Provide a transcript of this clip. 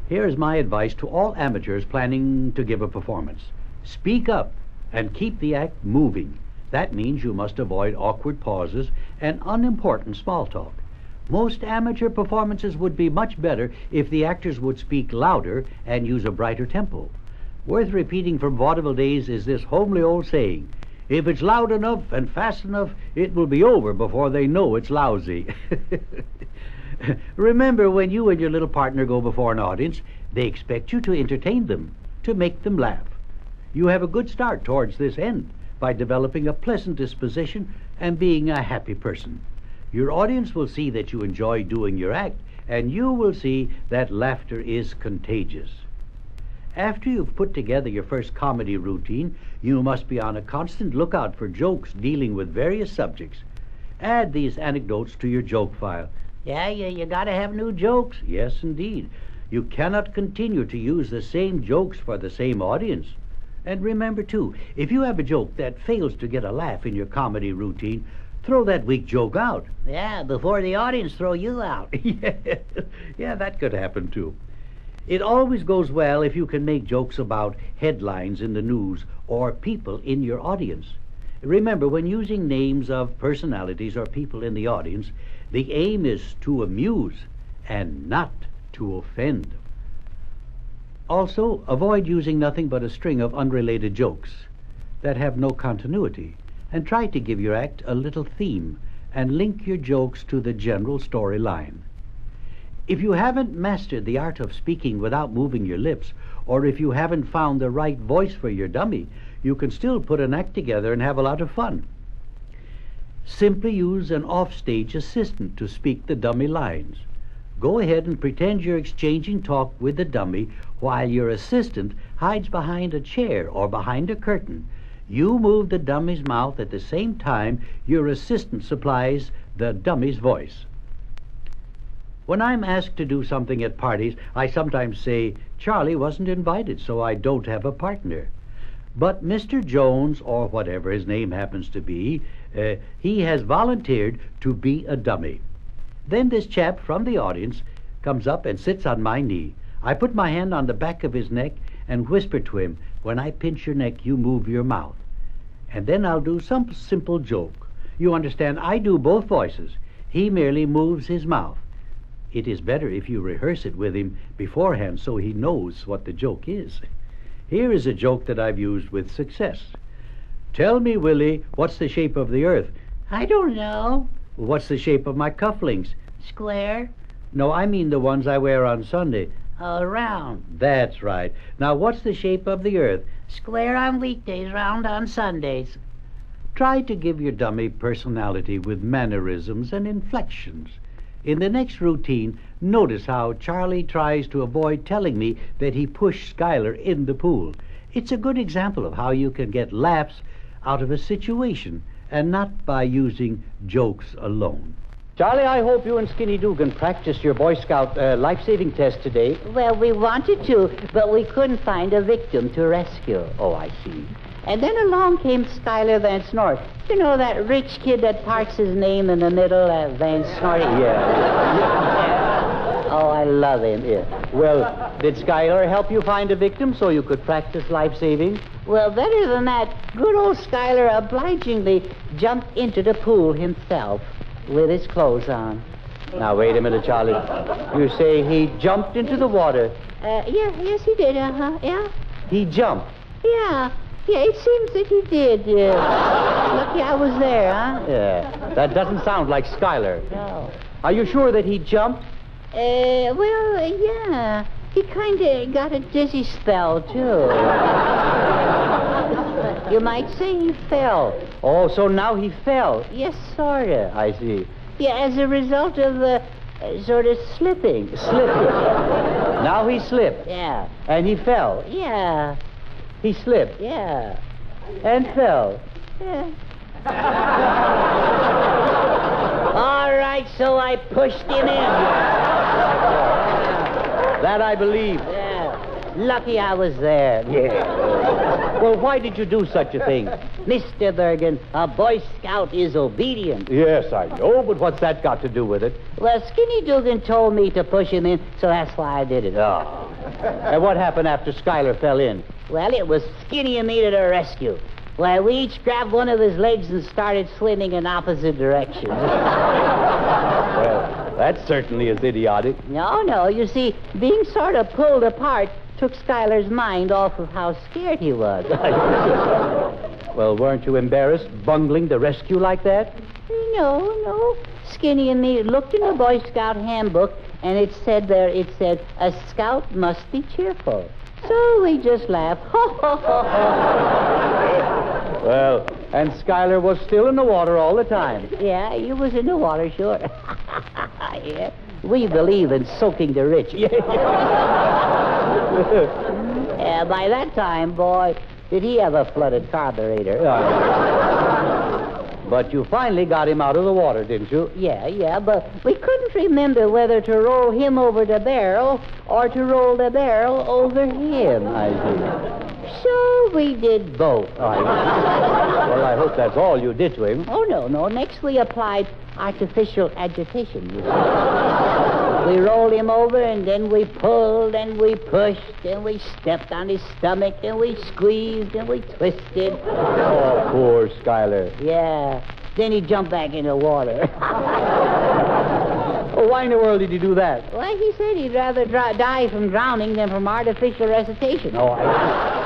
Here is my advice to all amateurs planning to give a performance. Speak up and keep the act moving. That means you must avoid awkward pauses and unimportant small talk. Most amateur performances would be much better if the actors would speak louder and use a brighter tempo. Worth repeating from vaudeville days is this homely old saying, if it's loud enough and fast enough, it will be over before they know it's lousy. Remember, when you and your little partner go before an audience, they expect you to entertain them, to make them laugh. You have a good start towards this end by developing a pleasant disposition and being a happy person. Your audience will see that you enjoy doing your act, and you will see that laughter is contagious. After you've put together your first comedy routine, you must be on a constant lookout for jokes dealing with various subjects. Add these anecdotes to your joke file. Yeah, you gotta have new jokes. Yes, indeed. You cannot continue to use the same jokes for the same audience. And remember, too, if you have a joke that fails to get a laugh in your comedy routine, throw that weak joke out. Yeah, before the audience throw you out. Yeah, that could happen, too. It always goes well if you can make jokes about headlines in the news or people in your audience. Remember, when using names of personalities or people in the audience, the aim is to amuse and not to offend. Also, avoid using nothing but a string of unrelated jokes that have no continuity, and try to give your act a little theme and link your jokes to the general storyline. If you haven't mastered the art of speaking without moving your lips, or if you haven't found the right voice for your dummy, you can still put an act together and have a lot of fun. Simply use an offstage assistant to speak the dummy lines. Go ahead and pretend you're exchanging talk with the dummy while your assistant hides behind a chair or behind a curtain. You move the dummy's mouth at the same time your assistant supplies the dummy's voice. When I'm asked to do something at parties, I sometimes say, Charlie wasn't invited, so I don't have a partner. But Mr. Jones, or whatever his name happens to be, he has volunteered to be a dummy. Then this chap from the audience comes up and sits on my knee. I put my hand on the back of his neck and whisper to him, when I pinch your neck, you move your mouth. And then I'll do some simple joke. You understand, I do both voices. He merely moves his mouth. It is better if you rehearse it with him beforehand so he knows what the joke is. Here is a joke that I've used with success. Tell me, Willie, what's the shape of the earth? I don't know. What's the shape of my cufflinks? Square. No, I mean the ones I wear on Sunday. Round. That's right. Now, what's the shape of the earth? Square on weekdays, round on Sundays. Try to give your dummy personality with mannerisms and inflections. In the next routine, notice how Charlie tries to avoid telling me that he pushed Schuyler in the pool. It's a good example of how you can get laughs out of a situation, and not by using jokes alone. Charlie, I hope you and Skinny Dugan practiced your Boy Scout life-saving test today. Well, we wanted to, but we couldn't find a victim to rescue. Oh, I see. And then along came Schuyler Van Snort. You know, that rich kid that parks his name in the middle, Van Snort? Yeah. Oh, I love him. Yeah. Well, did Schuyler help you find a victim so you could practice life-saving? Well, better than that, good old Schuyler obligingly jumped into the pool himself with his clothes on. Now, wait a minute, Charlie. You say he jumped into the water? Yes, he did, yeah. He jumped? Yeah, it seems that he did. Lucky I was there, huh? Yeah, that doesn't sound like Schuyler. No. Are you sure that he jumped? Well, yeah. He kind of got a dizzy spell, too. You might say he fell. Oh, so now he fell? Yes, sort of. I see. Yeah, as a result of sort of slipping. Slipping? Now he slipped? Yeah. And he fell? Yeah. He slipped? Yeah. And fell? Yeah. All right, so I pushed him in. That I believe. Yeah. Lucky I was there. Yeah. Well, why did you do such a thing? Mr. Bergen, a Boy Scout is obedient. Yes, I know, but what's that got to do with it? Well, Skinny Dugan told me to push him in, so that's why I did it. Oh. And what happened after Schuyler fell in? Well, it was Skinny and me to the rescue. Well, we each grabbed one of his legs and started swimming in opposite directions. Well, that certainly is idiotic. No. You see, being sort of pulled apart took Schuyler's mind off of how scared he was. Well, weren't you embarrassed bungling the rescue like that? No. Skinny and me looked in the Boy Scout handbook, and it said, a scout must be cheerful. So we just laughed. Well, and Schuyler was still in the water all the time. Yeah, he was in the water, sure. Yeah. We believe in soaking the rich. Yeah, by that time, boy, did he have a flooded carburetor. But you finally got him out of the water, didn't you? Yeah, but we couldn't remember whether to roll him over the barrel or to roll the barrel over him. I see. So we did both. Well, I hope that's all you did to him. Oh, no. Next we applied artificial agitation, you see. We rolled him over, and then we pulled, and we pushed, and we stepped on his stomach, and we squeezed, and we twisted. Oh, poor Schuyler. Yeah. Then he jumped back in the water. Oh, why in the world did he do that? Well, he said he'd rather die from drowning than from artificial resuscitation. Oh, I see.